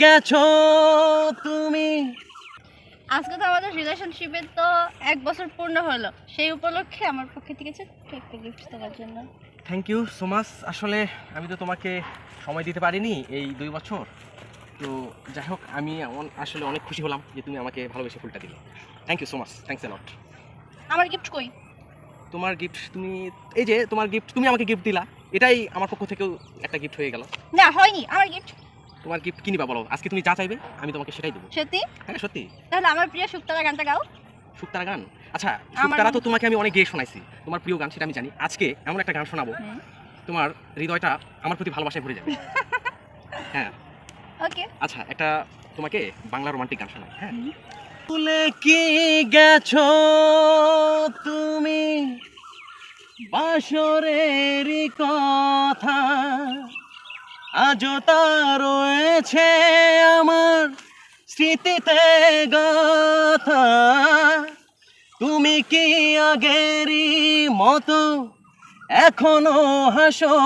গেছো তুমি। আজকে তো আমাদের রিলেশনশিপের তো 1 বছর পূর্ণ হলো, সেই উপলক্ষে আমার পক্ষ থেকে ছোট্ট একটা গিফট দেওয়ার জন্য। Thank you so much. আসলে আমি তো তোমাকে সময় দিতে পারিনি এই 2 বছর। তো যাই হোক, আমি আসলে অনেক খুশি হলাম যে তুমি আমাকে ভালোবেসে ফুলটা দিলে। Thank you so much, thanks a lot. আমার গিফট কই? তোমার গিফট তুমি, এই যে তোমার গিফট, তুমি আমাকে গিফট দিলা, এটাই আমার পক্ষ থেকেও একটা গিফট হয়ে গেল। না হয়নি, আমার গিফট। তোমার গিফট কি নিবা বলো? আজকে তুমি যা চাইবে আমি তোমাকে সেটাই দেবো। সত্যি? হ্যাঁ সত্যি। তাহলে আমার প্রিয় শুকতারা গানটা গাও। শুকতারা গান? আচ্ছা, শুকতারা তো তোমাকে আমি অনেক গেয়ে শোনাইছি, তোমার প্রিয় গান সেটা আমি জানি। আজকে এমন একটা গান শোনাবো তোমার হৃদয়টা আমার প্রতি ভালোবাসায় ভরে যাবে। হ্যাঁ ওকে। আচ্ছা, একটা তোমাকে বাংলা রোমান্টিক গান শোনাই। হ্যাঁ। ভুলে কি গেছো তুমি বাসরেরই কথা, আজও তা রয়েছে আমার স্মৃতিতে গাথা। তুমি কি আগেরই মতো এখনো হাসো?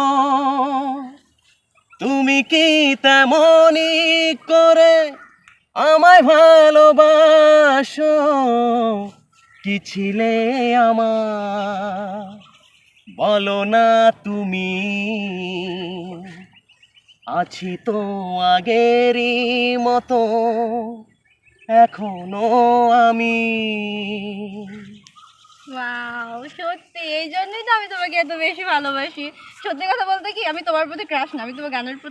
তুমি কি তেমনি করে আমায় ভালোবাসো? কি ছিলে আমার বলো না তুমি? আছি তো আগেরই মতো এখনো আমি। ওয়াও, সত্যি এই জন্যই তো আমি তোমাকে এত বেশি ভালোবাসি। সত্যি কথা বলতে কি, আমি তোমার প্রতি ক্রাশ না, আমি তোমার গানের প্রতি